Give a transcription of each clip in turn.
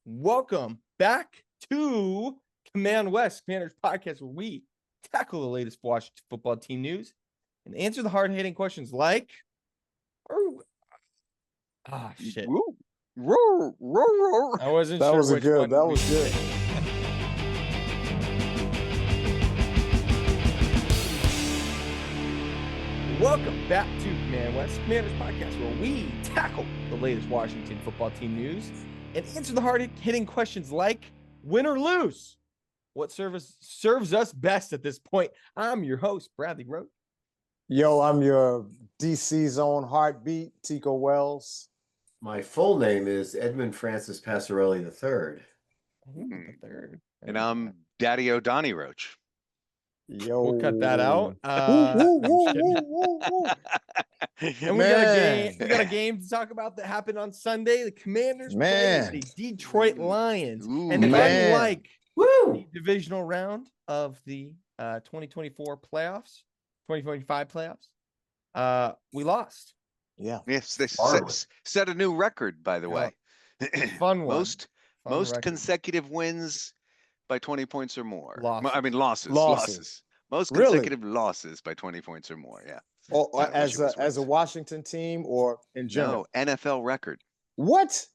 Welcome back to Command West, Commanders podcast, where we tackle the latest Washington football team news and answer the hard-hitting questions like, shit. I wasn't That sure was which good. one. That was good. Welcome back to Command West, Commanders podcast, where we tackle the latest Washington football team news and answer the hard-hitting questions like win or lose. What serves us best at this point? I'm your host, Bradley Roach. Yo, I'm your DC's own heartbeat, Tico Wells. My full name is Edmund Francis Passarelli III. The third. And I'm Daddy O'Donnell Roach. Yo, We'll cut that out. Woo, woo, woo, woo, woo. And we got a game to talk about that happened on Sunday. The Commanders played the Detroit Lions. Ooh, And man. unlike Woo! the divisional round of the 2024 playoffs, 2025 playoffs, we lost. Yeah. Yes, they Horrible. set a new record, by the way. Fun one. Most Fun record. consecutive wins by 20 points or more. Losses. I mean losses. Losses. Most Really? consecutive losses by 20 points or more. Yeah. Or Not as much a wins. Washington team or in general? No, NFL record. What?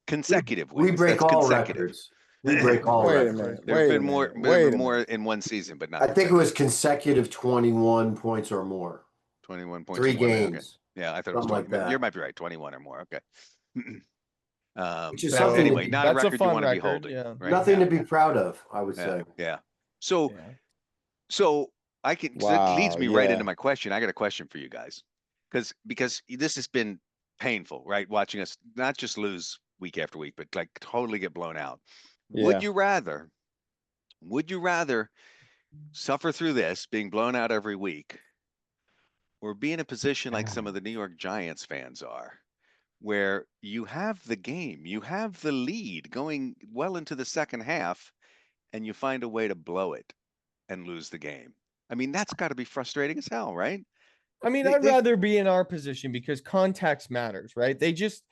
Consecutive We wins. break That's all consecutive. records. We break all Wait a records. minute. There have Wait a been more, minute. Wait a more minute. in one season, but not. I think it was consecutive 21 points or more. 21 points. 3 or more. Okay. games. Yeah, I thought it was Something 20. like that. You might be right. 21 or more. Okay. Which is That something was- to Anyway, be- not a that's a record you fun want to be record, holding. yeah. Right? Nothing Yeah. to be proud of, I would Yeah. say. Yeah. So Yeah. So that leads Wow, me right yeah. into my question. I got a question for you guys, because this has been painful, right? Watching us not just lose week after week, but like totally get blown out. Yeah. Would you rather suffer through this, being blown out every week, or be in a position like some of the New York Giants fans are, where you have the game, you have the lead going well into the second half, and you find a way to blow it and lose the game? I mean, that's got to be frustrating as hell, right? I mean, They- I'd they- rather be in our position because context matters, right? They just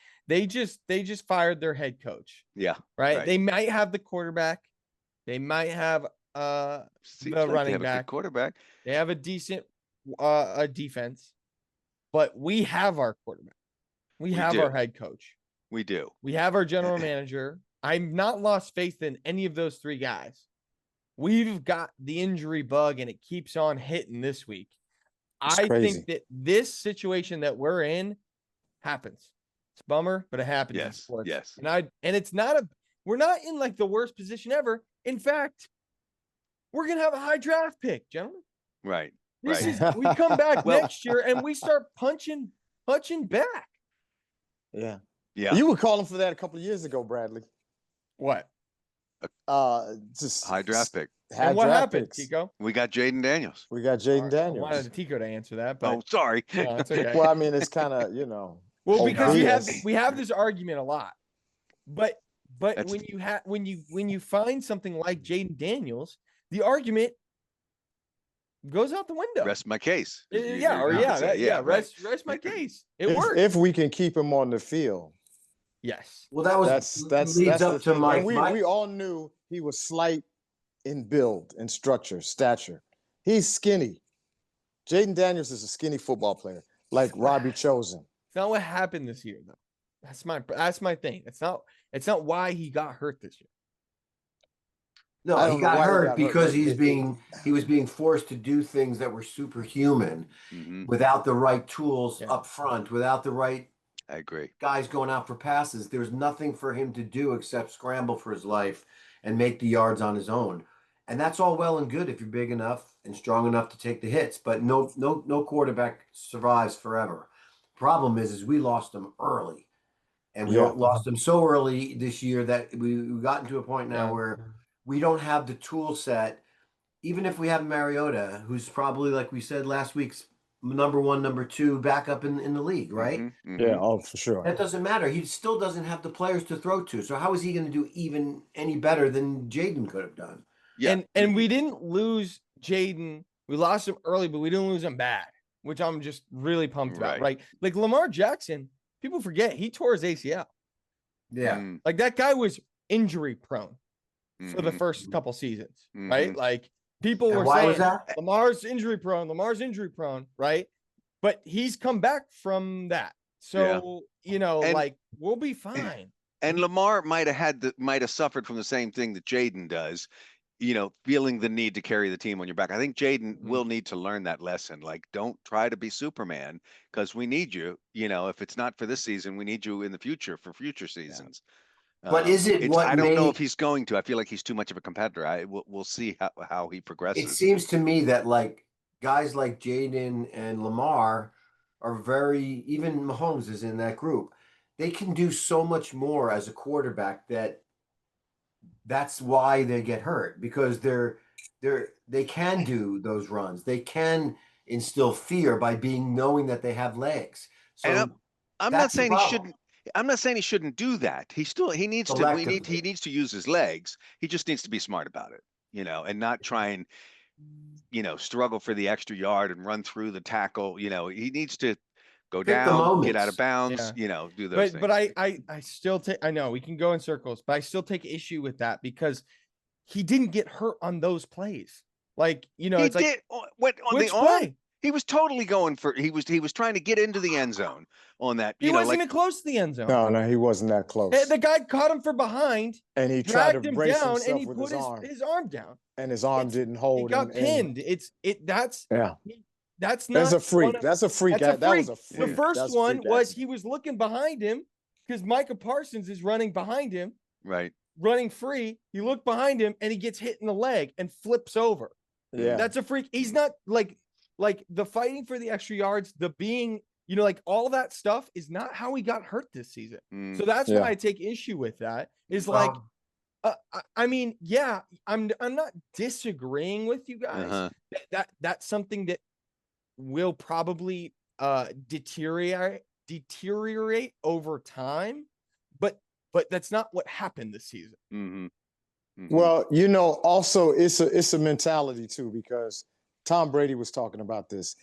fired their head coach, Yeah. right? Right. They might have the quarterback. They might have Seems the like they running have a good back. quarterback. They have a decent a defense, but we have our quarterback. We have do. our head coach. We do. We have our general manager. I've not lost faith in any of those three guys. We've got the injury bug and it keeps on hitting this week. It's I crazy. think that this situation that we're in happens. It's a bummer, but it happens. in Yes, sports. yes. And it's not we're not in like the worst position ever. In fact, we're gonna have a high draft pick, gentlemen. Right. This Right. is we come back Well- next year and we start punching back. Yeah. Yeah. You were calling for that a couple of years ago, Bradley. What? Just High draft pick. high And what draft happened, picks. Tico? We got Jaden Daniels. We got Jaden I Daniels. wanted Tico to answer that, but Oh, sorry. no, it's okay. Well, I mean, it's kind of, Well, because obvious. we have this argument a lot, but That's- when you find something like Jaden Daniels, the argument goes out the window. Rest my case. You- Yeah, you're gonna say, right. rest my case. It works. if we can keep him on the field. Yes. Well, that was That's leads the up to thing. my, And we all knew he was slight in build and stature. He's skinny. Jaden Daniels is a skinny football player, like Robbie Chosen. It's not what happened this year, though. That's my thing. It's not why he got hurt this year. No, I he don't know got why he hurt got hurt, because but he was being forced to do things that were superhuman Mhm. without the right tools Yeah. up front, without the right I agree. guys going out for passes. There's nothing for him to do except scramble for his life and make the yards on his own. And that's all well and good if you're big enough and strong enough to take the hits, but no quarterback survives forever. Problem is we lost him early. And we Yeah. lost him so early this year that we've gotten to a point now Yeah. where we don't have the tool set. Even if we have Mariota, who's probably, like we said last week's number 1, number 2 backup in the league, right? Mhm, mhm. Yeah, oh, for sure. That doesn't matter. He still doesn't have the players to throw to. So how is he going to do even any better than Jaden could have done? Yeah. And we didn't lose Jaden. We lost him early, but we didn't lose him bad, which I'm just really pumped about. Right. Right? Like Lamar Jackson, people forget he tore his ACL. Yeah. Mm. Like that guy was injury prone for the Mhm. first couple seasons, right? Mhm. Like people And were why was saying that? Lamar's injury prone, right? But he's come back from that. Yeah. So, And like we'll be fine. and Lamar might have suffered from the same thing that Jaden does, feeling the need to carry the team on your back. I think Jaden Mhm. will need to learn that lesson. Like, don't try to be Superman because we need you. If it's not for this season, we need you in the future for future seasons. But is it It's what I don't know if made he's going to. I feel like he's too much of a competitor. We'll see how he it progresses. seems to me that like guys like Jaden and Lamar are even Mahomes is in that group. They can do so much more as a quarterback that's why they get hurt because they can do those runs. They can instill fear by knowing that they have legs. And So I'm not that's the saying he problem. shouldn't. I'm not saying he shouldn't do that. He needs to. He Collectively. needs to use his legs. He just needs to be smart about it, and not try and struggle for the extra yard and run through the tackle. He needs to go Pick the down, get out of moments. bounds. Yeah. Do those But things. I still take I know we can go in circles, but I still take issue with that because he didn't get hurt on those plays. Like, He it's like did what on the which arm. play? He was totally going for. He was trying to get into the end zone on that. He wasn't Like even close to the end zone. No, he wasn't that close. The guy caught him from behind, And he tried to dragged him brace down, and himself he with put his arm down. and his arm It's- didn't He hold. got pinned. That's Yeah, that's that's not a freak. one of- That's a freak. That's a That was freak. a The freak. first That's a one freak was accident. he was looking behind him because Micah Parsons is running behind him, right. running free. He looked behind him and he gets hit in the leg and flips over. Yeah, That's a freak. He's not like the fighting for the extra yards, the being, like all that stuff is not how he got hurt this season. Mm. So that's Yeah. why I take issue with that. Is Well, I mean, yeah, I'm not disagreeing with you guys. Uh-huh. That's something that will probably deteriorate over time, but that's not what happened this season. Mm-hmm. Mm-hmm. Well, also it's a mentality too, because Tom Brady was talking about this.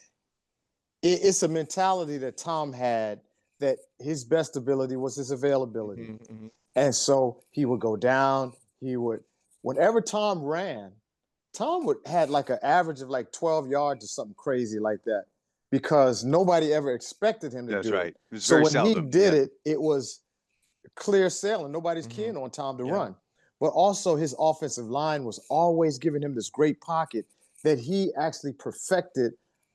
It's a mentality that Tom had, that his best ability was his availability. Mhm. And so he would go down. Whenever Tom ran, Tom had like an average of like 12 yards or something crazy like that, because nobody ever expected him to That's do right. it. It was So very when seldom. he did Yeah. it, it was clear sailing. Nobody's Mhm. keen on Tom to Yeah. run. But also his offensive line was always giving him this great pocket that he actually perfected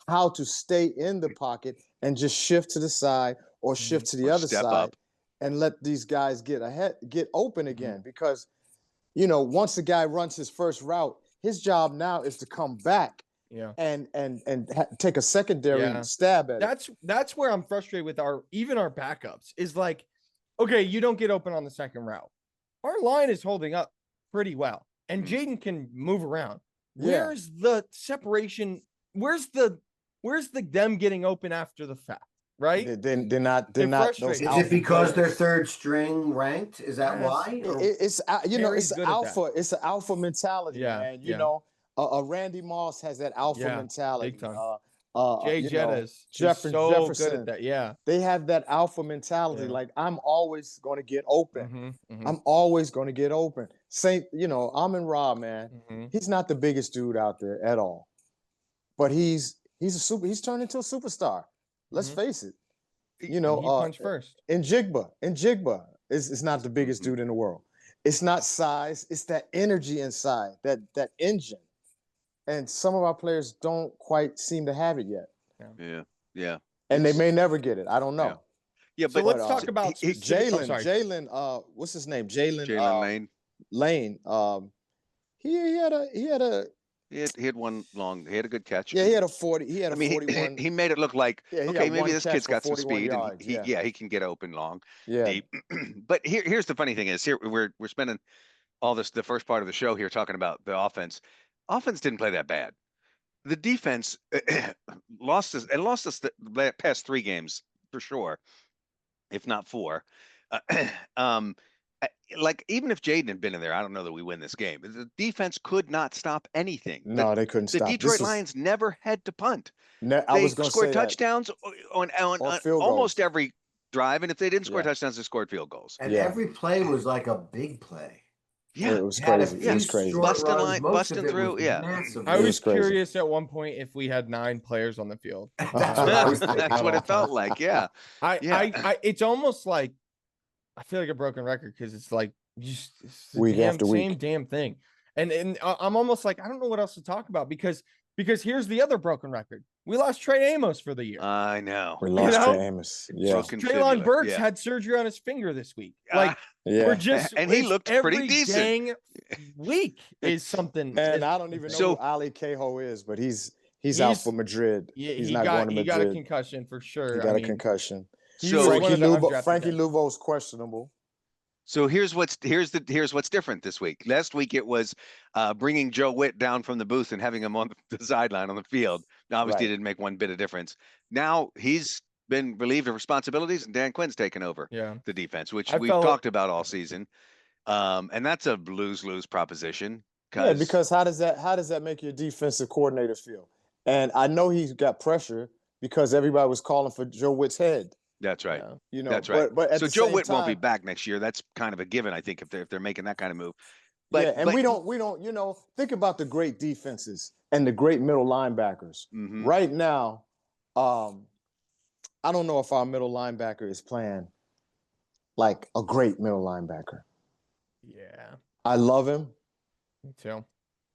how to stay in the pocket and just shift to the side or shift to the Or other step side up. and let these guys get open Mhm. again. Because, once the guy runs his first route, his job now is to come back Yeah. and take a secondary Yeah. stab at it. That's where I'm frustrated with our backups is like, okay, you don't get open on the second route. Our line is holding up pretty well, and Mhm. Jaden can move around. Yeah. Where's the separation? Where's the them getting open after the fact? Right? They're not It those frustrates is me. it because they're players. third string ranked? Is that Yes. why? Or- It's Mary's it's good at that. alpha. It's an alpha mentality, Yeah, man. yeah. Randy Moss has that alpha Yeah, mentality. big time. Jay You Jetta know, is Jefferson. so good at that. Yeah. They have that alpha mentality. Yeah. Like, I'm always going to get open. Mhm. I'm always going to get open. Amon-Ra, man. Mhm. He's not the biggest dude out there at all, but he's He's turned into a superstar. Let's Mhm. face it. And he punched first. And Jigba is not the biggest Mhm. dude in the world. It's not size, it's that energy inside, that engine. And some of our players don't quite seem to have it yet. Yeah. Yeah. And they It's- may never get it. I don't know. Yeah. So But let's but, talk about specific. I'm sorry. Jalen, what's his name? Jalen Lane. Lane. He had a He had one long. He had a good catch. he had a 40. He had a I mean, 41. he made it look like, Yeah, he okay, got maybe one this catch kid's for got some 41 speed, yards, and he can get open long, Yeah. deep. But here's the funny thing is, here we're spending all the first part of the show here talking about the offense. Offense didn't play that bad. The defense lost us the past 3 games for sure, if not 4. Like, even if Jaden had been in there, I don't know that we win this game. The defense could not stop anything. No, they couldn't The stop. Detroit Lions never had to punt. I They was going to scored say that. touchdowns on Or field almost goals. every drive, and if they didn't score Yeah. touchdowns, they scored field goals. And Yeah. every play was like a big play. Yeah. It was Had a crazy. few It was crazy. short Busting runs, line- most busting of it through, was yeah. massive. I It was was crazy. curious at one point if we had 9 players on the field. That's what I was thinking. That's what it felt like. Yeah. Yeah. It's almost like I feel like a broken record because it's like it's the Week after week. same damn thing, and I'm almost like I don't know what else to talk about because here's the other broken record: we lost Trey Amos for the year. I know. We lost know? Trey Amos. Yeah. Broken Traylon fibula, Burks yeah. had surgery on his finger this week. Like Yeah. we're just And he it's looked pretty every decent. dang week is something. And I don't even know So- who Ali Cahoe is, but he's out for Madrid. Yeah, he's he not going to he Madrid. got a concussion for sure. He got I a mean, concussion. he So- was one Frankie of the Luvo, undrafted Frankie guys. Luvo's questionable. So here's what's different this week. Last week it was bringing Joe Witt down from the booth and having him on the sideline on the field. Now, obviously, Right. didn't make one bit of difference. Now he's been relieved of responsibilities, and Dan Quinn's taken over Yeah. the defense, which I we've felt- talked about all season. And that's a lose-lose proposition. Yeah, because how does that make your defensive coordinator feel? And I know he's got pressure because everybody was calling for Joe Witt's head. That's right. Yeah. You know, That's right. But at So the Joe same Witt won't be time- back next year. That's kind of a given, I think, if they're making that kind of move. Yeah, and we don't, you know, think about the great defenses and the great middle linebackers. Mhm. Right now, I don't know if our middle linebacker is playing like a great middle linebacker. Yeah. I love him. Me too.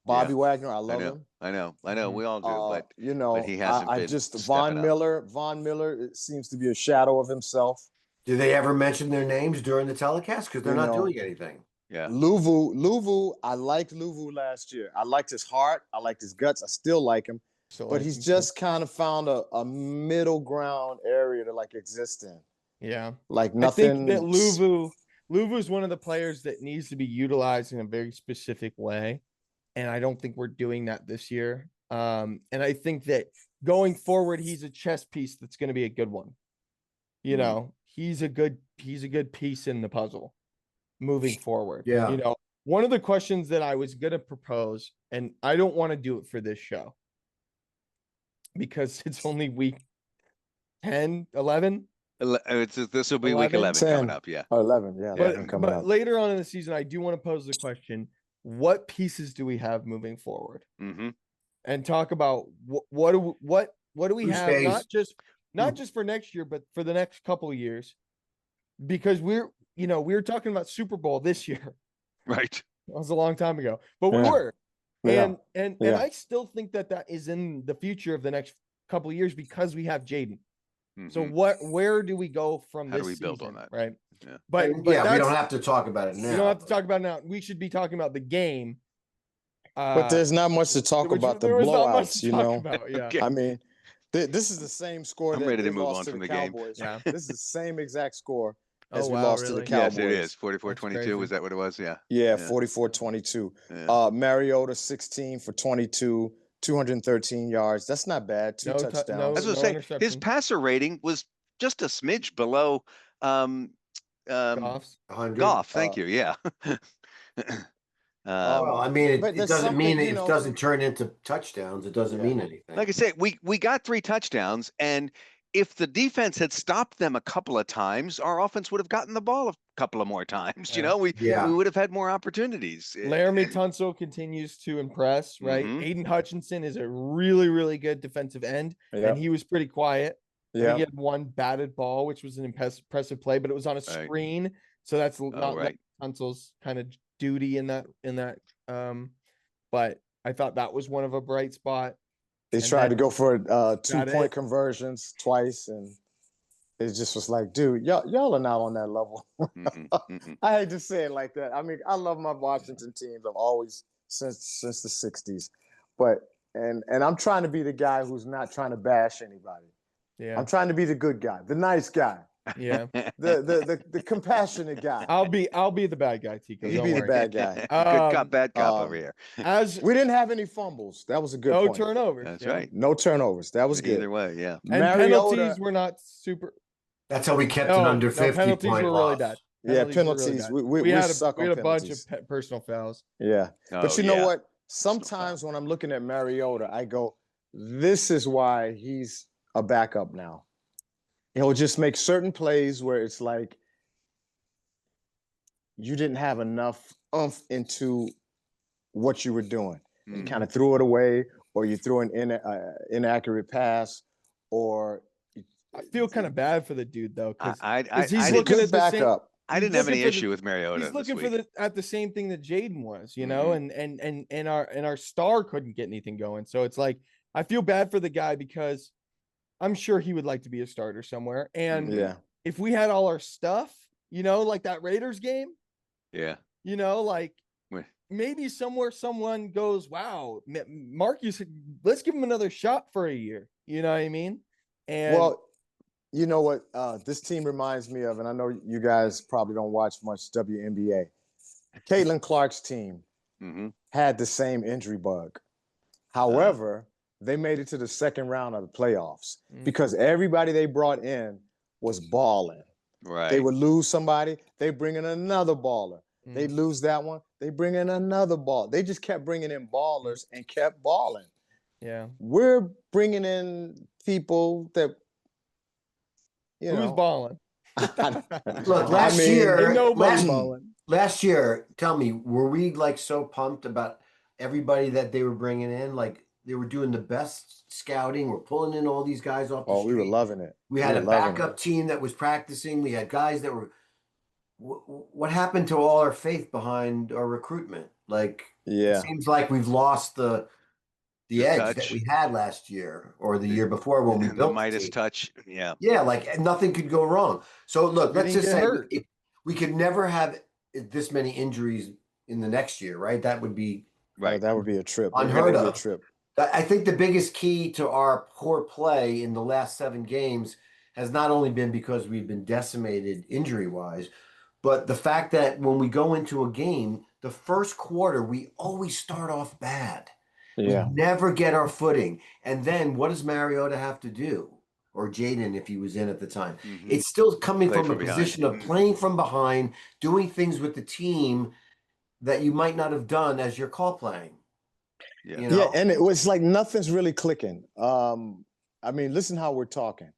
Bobby Wagner, I love know. him. I know. Mhm. We all do, but you know, he hasn't I been just stepping up. Von Miller, it seems to be a shadow of himself. Do they ever mention their names during the telecast? Because they're You not know, doing anything. yeah. Luvu, I liked Luvu last year. I liked his heart. I liked his guts. I still like him. So But he's just kind of found a middle ground area to like exist in. yeah. Like I nothing. think that Luvu is one of the players that needs to be utilized in a very specific way, and I don't think we're doing that this year. And I think that going forward, he's a chess piece that's going to be a good one. You know, he's a good piece in the puzzle moving forward. Yeah. You know, one of the questions that I was going to propose, and I don't want to do it for this show because it's only week 10, 11. This will be week 11, 11 coming 10. up. Yeah. Oh, 11, yeah, 11 coming But up. later on in the season, I do want to pose the question: what pieces do we have moving forward? Mm-hmm. And talk about what do we Who have, stays? not just for next year, but for the next couple of years, because we were talking about Super Bowl this year. Right. That was a long time ago, but we Yeah. were, Yeah. and Yeah. I still think that is in the future of the next couple of years because we have Jaden. So Mhm. where do we go from How this do we build on season, that? right? Yeah. But Yeah, we that's- don't have to talk about it now. we don't have to talk about it now. We should be talking about the game. But there's not much to talk which about the there was not much blowouts, to you talk know. about, yeah. Okay. I mean, this is the same score I'm that ready to they move lost on to from the the game. Cowboys. Yeah. This is the same exact score as Oh, we wow, lost to the really? Cowboys. Yes, it is. That's 44-22. crazy. Was that what it was? Yeah. Yeah, Yeah. 44-22. Yeah. Mariota 16 for 22, 213 yards. That's not bad. Two No tou- touchdowns. I was no gonna say his interception. passer rating was just a smidge below Goff's. 100. Goff. Thank Uh, you. Yeah. Well, I mean, but it there's doesn't mean something, it doesn't turn into touchdowns. It doesn't Yeah. mean anything. like I say, we got 3 touchdowns, and if the defense had stopped them a couple of times, our offense would have gotten the ball a couple of more times. You Yeah. know, we Yeah. would have had more opportunities. Laramie Tunsil continues to impress, right? Mhm. Aiden Hutchinson is a really, really good defensive end, Yeah. and he was pretty quiet. I think Yeah. he had one batted ball, which was an impressive play, but it was on a Right. screen, so that's not right. Tunsil's kind of duty in that. But I thought that was one of a bright spot. They and tried to then- go for Got 2-point it. conversions twice, and it just was like, dude, y'all are not on that level. Mhm, mhm. I hate to say it like that. I mean, I love my Washington teams. I've always since the '60s, but and I'm trying to be the guy who's not trying to bash anybody. Yeah, I'm trying to be the good guy, the nice guy, yeah. the compassionate guy. I'll be the bad guy, Tico. You Don't be the worry. bad guy. Good cop, Um, bad cop over um, here. As We didn't have any fumbles. That was a good no point. turnovers. That's yeah. right. No turnovers. That was good. Either way, yeah. And penalties were not super. That's how we kept No, an under no, 50 penalties point were loss. really bad. Yeah, were really penalties. bad. We had suck a on bunch penalties. of personal fouls. Yeah. But Oh, you know yeah. what? Sometimes when I'm looking at Mariota, I go, this is why he's a backup now. He'll just make certain plays where it's like, you didn't have enough oomph into what you were doing. You Mhm. kind of threw it away, or you threw an inaccurate pass, or I feel kind of bad for the dude though, because I he's he's a looking good at the same. backup. I he's didn't have looking any for the- issue with Mariota He's this looking for week. the same thing that Jaden was, Mhm. and our star couldn't get anything going. So it's like I feel bad for the guy because I'm sure he would like to be a starter somewhere. And Mhm. Yeah. if we had all our stuff, like that Raiders game, Yeah. like Wait. maybe somewhere someone goes, wow, Marcus, let's give him another shot for a year. You know what I mean? And Well, you know what this team reminds me of, and I know you guys probably don't watch much WNBA. Caitlin Clark's team hmm had the same injury bug. However, they made it to the second round of the playoffs because everybody they brought in was balling. Right. They would lose somebody, they bring in another baller. They lose that one, they bring in another ball. They just kept bringing in ballers and kept balling. yeah, We're bringing in people that, who's balling? Look, I last mean, year, Ain't nobody last, balling. last year, tell me, were we like so pumped about everybody that they were bringing in? Like they were doing the best scouting. We're pulling in all these guys off the Oh, street. we were loving it. We had were a loving backup it. team that was practicing. We had guys that were. What happened to all our faith behind our recruitment? Like it Yeah. seems like we've lost the edge that touch. we had last year or the year before when we the built the Midas team. touch. Yeah. Yeah, like nothing could go wrong. So look, We let's didn't just get say hurt. we could never have this many injuries in the next year, right? That would be Right. That would be a trip. Unheard That would be of. a trip. I think the biggest key to our poor play in the last 7 games has not only been because we've been decimated injury wise, but the fact that when we go into a game, the first quarter, we always start off bad. Yeah. We never get our footing. And then what does Mariota have to do? Or Jaden, if he was in at the time. Mhm. It's still coming Play from a from behind. position of playing from behind, doing things with the team that you might not have done as you're call playing. Yeah. You Yeah, know? and it was like nothing's really clicking. I mean, listen how we're talking.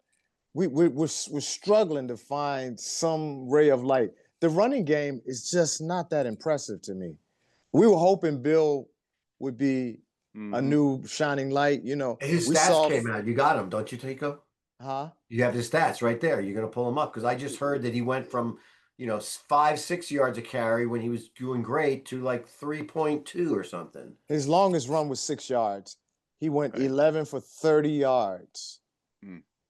We're struggling to find some ray of light. The running game is just not that impressive to me. We were hoping Bill would be a Mhm. new shining light. His we stats saw, came out. You got him, don't you, Tico? huh? You have his stats right there. You're going to pull him up because I just heard that he went from 5-6 yards a carry when he was doing great to like 3.2 or something. His longest run was 6 yards. He went Right. 11 for 30 yards.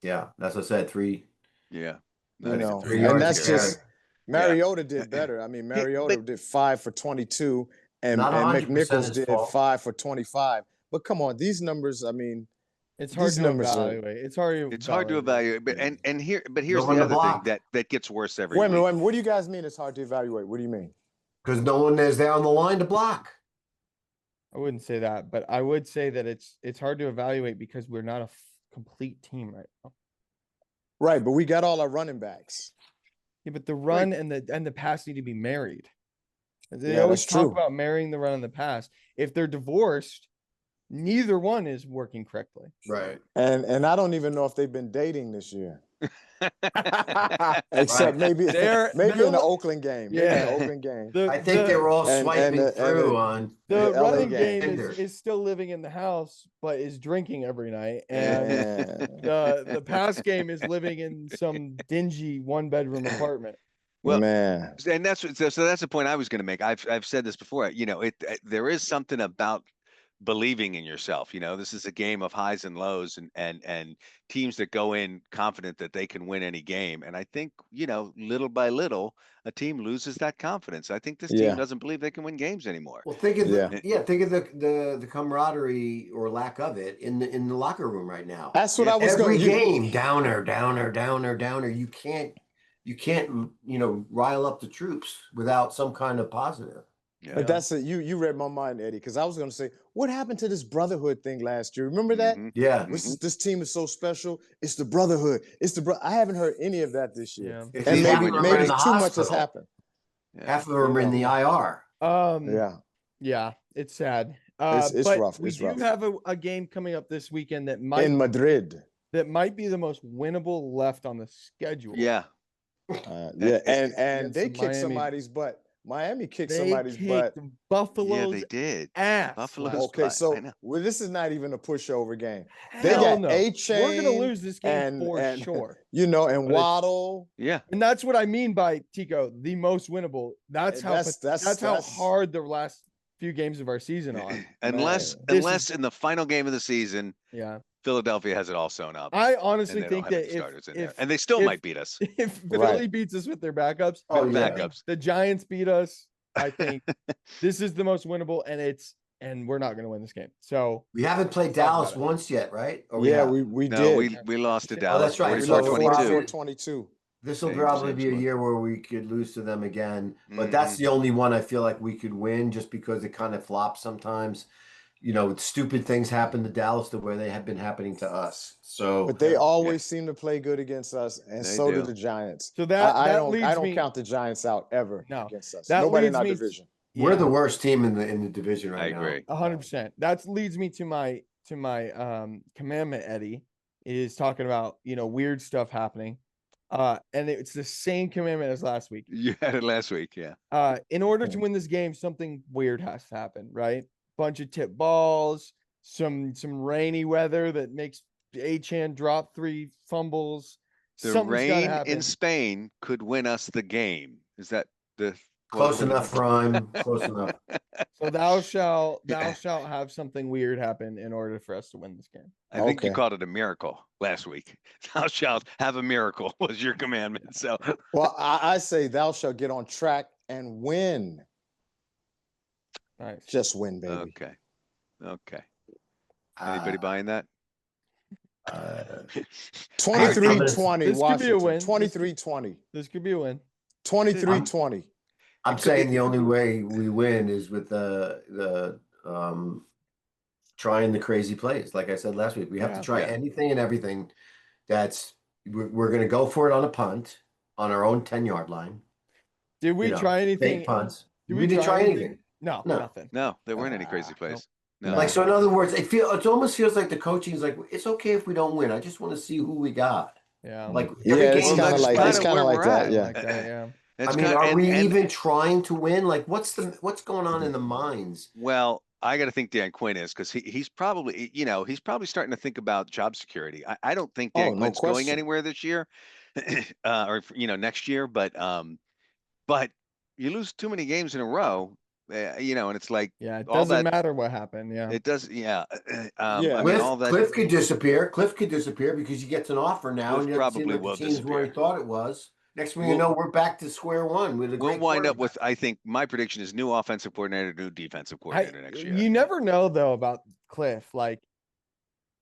Yeah, that's what I said. 3. Yeah. You Not even know, 3 yards and yards that's a carry. just Mariota did better. I mean, Mariota did 5 for 22, and Not 100% McNichols his did fault. 5 for 25. But come on, these numbers. I mean, It's hard these to numbers are- evaluate. It's hard to evaluate, but here's run the the other block. thing that gets worse every Wait a minute, week. wait a minute. What do you guys mean? It's hard to evaluate. What do you mean? Because no one is there on the line to block. I wouldn't say that, but I would say that it's hard to evaluate because we're not a complete team right now. Right, but we got all our running backs. Yeah, but the run and the pass need to be married. They Yeah, always that's talk true. about marrying the run and the pass. If they're divorced, neither one is working correctly. Right. And I don't even know if they've been dating this year. Except maybe They're in the like- Oakland game. Maybe in Yeah. the Oakland game. I think they were all and swiping the- and through the- on. the the LA running game Tinder. is still living in the house, but is drinking every night. And And the pass game is living in some dingy 1-bedroom apartment. Well, man. And that's the point I was going to make. I've said this before. There is something about believing in yourself. This is a game of highs and lows, and teams that go in confident that they can win any game. And I think little by little, a team loses that confidence. I think this Yeah. team doesn't believe they can win games anymore. Well, think of Yeah. think of the camaraderie or lack of it in the locker room right now. That's what I was Every going to game, downer. You can't rile up the troops without some kind of positive. Yeah. But that's it. You read my mind, Eddie, because I was going to say, what happened to this brotherhood thing last year? Remember that? Mhm. Yeah. This team is so special. It's the brotherhood. I haven't heard any of that this year. Yeah. If And half maybe of them are maybe in the too much has hospital. happened. Yeah. Half of them are in the IR. Yeah. Yeah, it's sad. It's but rough. We It's do rough. have a game coming up this weekend that In Madrid. be the most winnable left on the schedule. Yeah. Yeah. And Against they the kicked Miami- somebody's butt Miami kicked They somebody's butt. kicked Yeah, Buffalo's they did. ass. Buffalo's last Okay, butt. I so know. this is not even a pushover game. They Hell got no. A We're gonna Chain lose this game and for and sure. you know, and But it's- Waddle. Yeah. And that's what I mean by Tico, the most winnable. That's how that's how hard the last few games of our season are. Unless Man. This unless is- in the final game of the season, Yeah. Philadelphia has it all sewn up. I And honestly they think don't have that any starters in there. if And they still if- might beat us. if Right. Philly beats us with their backups, Oh, With yeah. backups. the Giants beat us. I think this is the most winnable, and we're not going to win this game. So We haven't played Talk about Dallas it. once yet, right? Or Yeah, have? we No, did. we lost to Oh, Dallas. that's right. We So lost 44-22. 44-22. This will Same probably be a score. year where we could lose to them again, but that's the only one I feel like we could win just because it kind of flops sometimes. You know, stupid things happen to Dallas the way they have been happening to us. So But they always seem to play good against us, and They so do do. the Giants. So that I that don't leads don't me. count the Giants out ever No, against us. that Nobody in leads our me- division. we're the worst team in the division I right now. agree. 100%. That leads me to my commandment. Eddie is talking about weird stuff happening, and it's the same commandment as last week. You had it last week, yeah. In order to win this game, something weird has to happen, right? Bunch of tip balls, some rainy weather that makes Achan drop 3 fumbles. The Something's gotta rain happen. in Spain could win us the game. Is that the Close enough, Rhyme. Close enough. So thou shalt have something weird happen in order for us to win this game. I think you Okay. called it a miracle last week. Thou shalt have a miracle was your commandment. So Well, I say thou shalt get on track and win. Nice. Just win, baby. okay. Okay. Anybody buying that? 23-20 This could be a win. Washington. This 23-20. This could be a win. 23-20. I'm saying the only way we win is with the trying the crazy plays. Like I said last week, we have Yeah. to try Yeah. anything and everything. We're going to go for it on a punt on our own 10-yard line. Did we You know, try anything? Fake punts. Did We didn't try anything. No, No. nothing. No, there weren't any crazy Nope. plays. No. Like, so in other words, it almost feels like the coaching is like, it's okay if we don't win. I just want to see who we got. Yeah. Like Yeah, every it's game, kind of that's like kinda it's kind where of like we're that. at. Yeah. like that, yeah. I It's mean, kind- are and- we and- even trying to win? Like, what's going on in the minds? Well, I got to think Dan Quinn is because he's probably, he's probably starting to think about job security. I don't think Dan Oh, no Quinn's going question. anywhere this year, or next year. But you lose too many games in a row, and it's like Yeah, it all doesn't that- matter what happened. Yeah. it does. Yeah. Yeah. I mean, Cliff, all that. Cliff could disappear. Cliff could disappear because he gets an offer now, Cliff and it doesn't seem probably like will the team's where he disappear. thought it was. Next thing you We'll- know, we're back to square one with a We'll great wind up quarterback. with, I think, my prediction is new offensive coordinator, new defensive coordinator next year. You never know though about Cliff. Like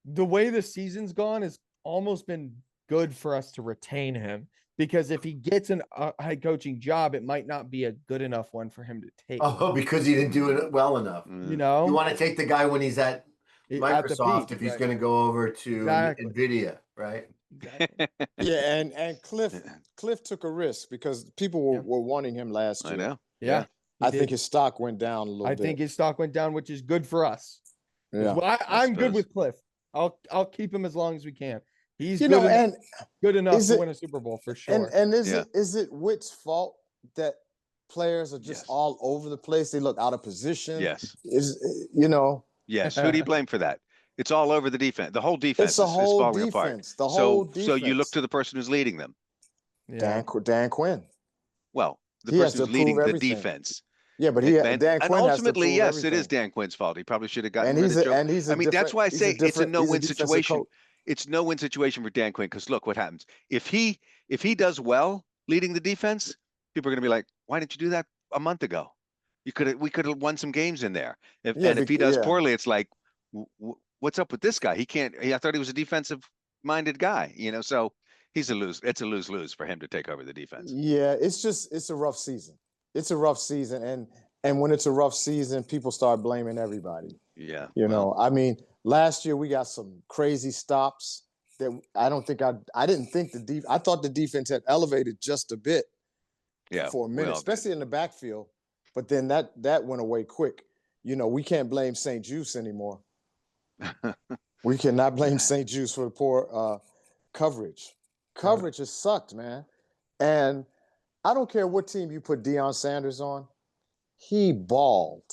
the way the season's gone has almost been good for us to retain him because if he gets a head coaching job, it might not be a good enough one for him to take. Oh, because he didn't do it well enough. You Mm. know, You want to take the guy when he's at at the Microsoft peak, if he's right? going to go over to Exactly. NVIDIA, right? Exactly. Yeah, and Cliff took a risk because people were, Yeah. were wanting him last year. I know. Yeah, he I did. think his stock went down a little I bit. think his stock went down, which is good for us. 'Cause yeah. I'm good suppose. with Cliff. I'll keep him as long as we can. He's You good, know, enough, and good enough is to it- win a Super Bowl for sure. and is Yeah. it Witt's fault that players are just Yes. all over the place? They look out of position. Yes. Is Yes. Who do you blame for that? It's all over the defense. The whole defense it's the is whole falling apart. defense. The whole defense. So you look to the person who's leading them. yeah. Dan Quinn. Well, the He has person to who's leading prove the everything. defense. Yeah, but And Dan Quinn has to ultimately, prove yes, it is everything. Dan Quinn's fault. He probably should have gotten And rid he's of a, Joe. and he's a I mean, that's different- why I he's say it's a different- he's no-win defensive situation. coach. It's no-win situation for Dan Quinn because look what happens. If he does well leading the defense, people are going to be like, "Why didn't you do that a month ago? We could have won some games in there." If he does yeah. poorly, it's like, what's up with this guy? He can't. I thought he was a defensive-minded guy, So he's a lose. It's a lose-lose for him to take over the defense. Yeah, it's a rough season. It's a rough season, and when it's a rough season, people start blaming everybody. Yeah. You well, know, I mean, last year we got some crazy stops that I didn't think I thought the defense had elevated just a bit Yeah. for a we minute, all did. especially in the backfield. But then that went away quick. We can't blame St. Juice anymore. We cannot blame St. Juice for the poor coverage. Coverage has sucked, man. And I don't care what team you put Deion Sanders on, he balled.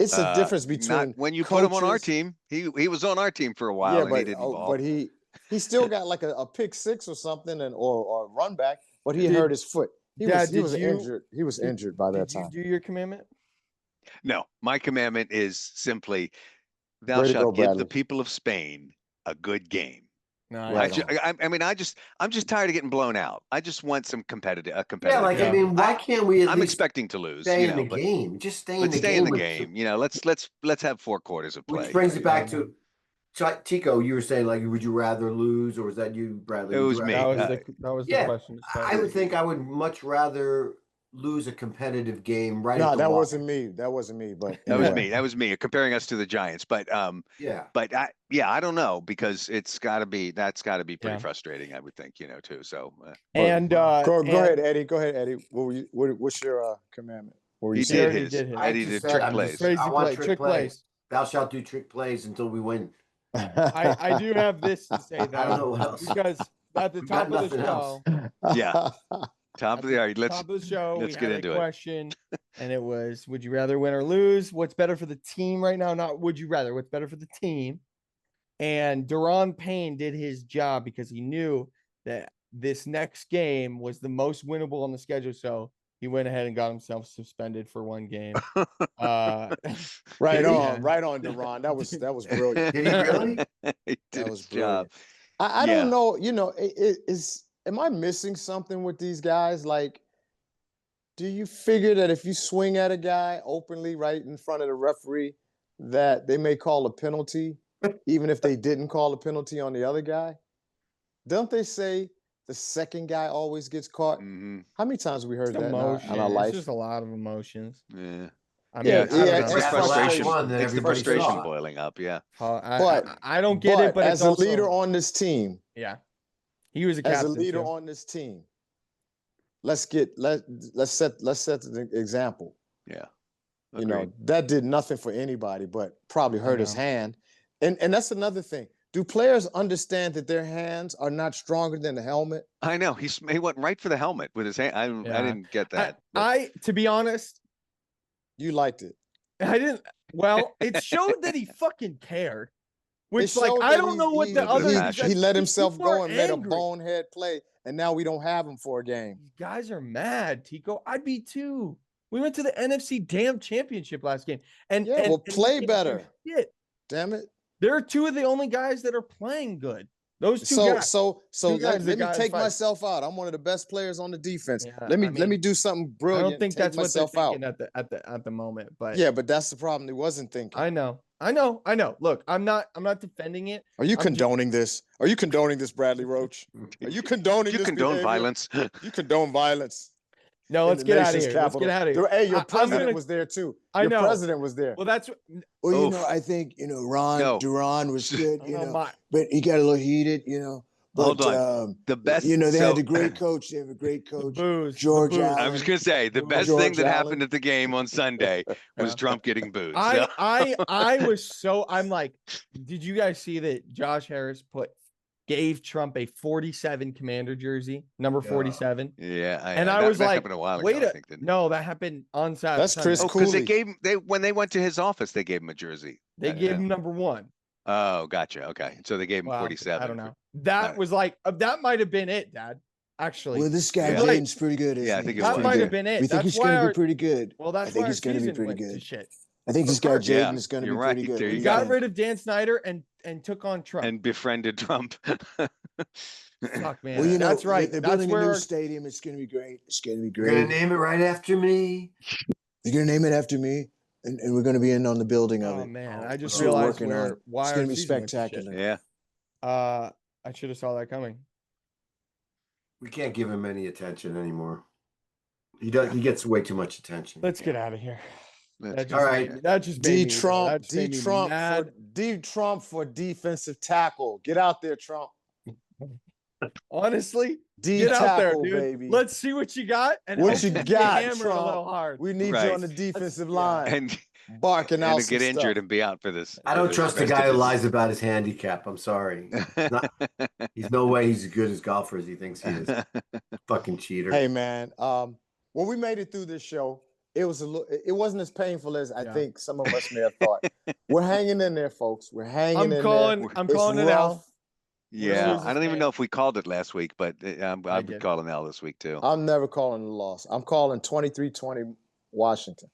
It's a difference Not between when you put him on our coaches- team. He was on our team for a while Yeah, and but he didn't ball. but he still got like a pick six or something or a run back, but he Did- hurt his foot. He Dad, was did you- injured. He was did- injured by that Did you time. do your commandment? No, my commandment is simply, thou Way to go, shalt give the Bradley. people of Spain a good game. No, Right I mean, I'm just tired of getting blown out. I just want some a competitive Yeah, like Yeah. I mean, why can't we at I'm least expecting to lose, stay you in know, the but game? Just stay in the stay game. in the with- game. You know, let's have 4 quarters of play. Which brings it Yeah, back to Tico. You were saying like, would you rather lose, or was that you, Bradley? It Would was you me. rather- That was the Yeah, question. to start I with. would think I would much rather lose a competitive game right No, at the that wire. wasn't me. That wasn't me. But That was anyway. me. That was me comparing us to the Giants. But Yeah. I don't know, because that's got to be pretty Yeah. frustrating, I would think, you know, too. So And Go and ahead, Eddie. Go ahead, Eddie. What's your commandment? What were you he saying? already did his. did his. I Eddie just did said, trick I'm just plays. saying- crazy I want play, trick trick plays. plays. Thou shalt do trick plays until we win. I do have this to say I don't know though, what else. because at the We got top of the nothing else. show, Yeah. Top at of the hour. Let's top of the show, we let's get had into a it. question, and it was, would you rather win or lose? What's better for the team right now? Not would you rather, what's better for the team? And Deron Payne did his job because he knew that this next game was the most winnable on the schedule. So he went ahead and got himself suspended for 1 game. Right Did he? on, Deron. That was brilliant. Did he really? He did That was his job. I Yeah. don't know. You know, am I missing something with these guys? Like, do you figure that if you swing at a guy openly right in front of the referee, that they may call a penalty, even if they didn't call a penalty on the other guy? Don't they say the second guy always gets caught? Hmm. How many times have we heard It's that in emotion. our It's life? just a lot of emotions. Yeah. I mean, Yeah, I don't yeah, know. It's the That's the last frustration. one that It's the everybody frustration saw. boiling up. Yeah. I don't get it, but as it's a also, leader on this team, yeah, he was a as a captain. leader too. on this team, let's set the example. Yeah. You know, Agreed. that did nothing for anybody, but probably hurt his know. hand. And that's another thing. Do players understand that their hands are not stronger than the helmet? I know he went right for the helmet with his hand. I Yeah. didn't get I, that. but- I, to be honest, You liked it. I didn't. Well, it showed that he fucking cared. Which, like, showed I that don't know what he- the he- other. he he let these himself people are go and made a angry. bonehead play, and now we don't have him for a game. These guys are mad, Tico. I'd be too. We went to the NFC damn championship last game, and Yeah, and, well, and play we didn't do better. shit. Damn it. They're 2 of the only guys that are playing good. Those 2 So guys. so so Two guys let that me got take fight. myself out. I'm one of the best players on the defense. Yeah, let me I let me mean, do something I brilliant. don't think take that's what they're myself out. thinking at the moment. But Yeah, but that's the problem. He wasn't thinking. I know. Look, I'm not defending it. Are you I'm just- condoning this? Are you condoning this, Bradley Roach? Are you condoning You this condone behavior? violence. You condone violence. No, in let's the get out of nation's here. Let's capital. get out of here. Hey, your I'm president gonna- was there too. I Your know. president was there. Well, that's Well, you Oof. know, I think, you know, Ron No. Duran was good, I you know know, my but he got a little heated, you know. But, Hold on. The best. you know, they had so- a great coach. They have a great the coach. booze. the George booze. Allen. I was gonna say the George best thing that Allen. happened at the game on Sunday was Yeah. Trump getting booed. I was so I'm like, did you guys see that Josh Harris gave Trump a 47 Commander jersey, number Yeah. 47? Yeah, And I that, was that like, happened a while wait ago. I a think, didn't it? no, that happened on Saturday. That's Chris Oh, because Cooley. when they went to his office, they gave him a jersey. They gave him number 1. Oh, gotcha. Okay, so they gave him Well, 47. I don't know. That Alright. was like that might have been it, Dad. Actually, Well, this guy Yeah. Jaden's pretty good. Isn't Yeah, I he? think it He's that was. pretty might have good. been it. We think That's he's why going to our be pretty good. well, that's I think why he's our gonna be season pretty went to good. shit. I think this guy course. Jaden Yeah, is going to you're be pretty right. good. There He you got go. rid of Dan Snyder and took on Trump. And befriended Trump. Fuck, man. Well, you know, that's right. They're That's building where a new our- stadium. It's going to be great. It's going to be You're gonna great. name it right after me. They're going to name it after me, and we're going to be in on the building of Oh it. man, Oh, I just we're realized working on it. why It's our gonna be season went to shit. spectacular. Yeah. I should have saw that coming. We can't give him any attention anymore. He gets way too much attention. Let's get out of here. That's That just All made right. me- That just D made me, Trump, that just D made me Trump, mad. D Trump for defensive tackle. Get out there, Trump. Honestly, D get out there, tackle, dude. baby. Let's see what you got and What hope you get got, hammered a Trump? little hard. We need you Right. on the defensive yeah. line. And barking out And to some get injured stuff. and be out for this. I for don't the trust the rest of guy who his- lies about his handicap. I'm sorry. He's no way he's as good as golfer as he thinks he is. Fucking cheater. Hey man, when we made it through this show, it was it wasn't as painful as I Yeah. think some of us may have thought. We're hanging in there, folks. We're hanging I'm in calling. there. I'm It's calling it rough. out. Yeah, lose I this don't even game. know if we called it last week, but I I would did. call an L this week too. I'm never calling a loss. I'm calling 23-20 Washington.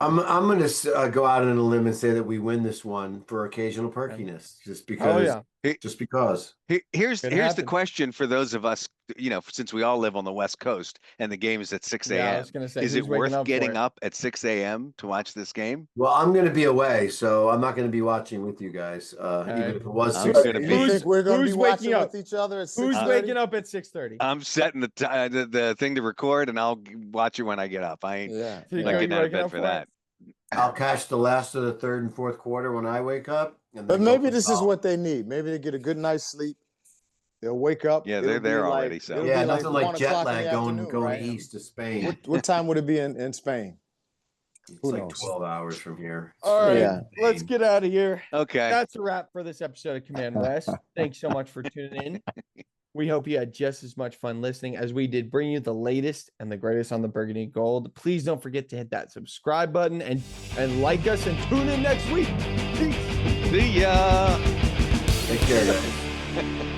I'm gonna go out on a limb and say that we win this one for occasional perkiness, just because. Oh yeah. Just because. Here's Could the happen. question for those of us, since we all live on the West Coast and the game is at 6 Yeah, I a.m. was gonna say, Is who's it waking worth up for getting it? up at 6 a.m. to watch this game? Well, I'm gonna be away, so I'm not gonna be watching with you guys. Even if it was I'm 6 gonna You be- a.m. think we're gonna be who's waking watching up? with each other at 6:30? Who's waking up at 6:30? I'm setting the thing to record, and I'll watch it when I get up. I ain't Yeah. You not know getting you're out of waking bed up for for it? that. I'll catch the last of the third and fourth quarter when I wake up. And But then go maybe for this is golf. what they need. Maybe they get a good night's sleep. They'll wake up. Yeah, it'll they're be there like- already, so. it'll Yeah, be nothing 1 like jet o'clock in the lag going afternoon, right? east to Spain. What time would it be in Spain? It's who like knows? 12 hours from here. All right, Yeah. let's get out of here. Okay. That's a wrap for this episode of Command West. Thanks so much for tuning in. We hope you had just as much fun listening as we did, bringing you the latest and the greatest on the Burgundy Gold. Please don't forget to hit that subscribe button and like us and tune in next week. Peace. See ya. Take care, guys.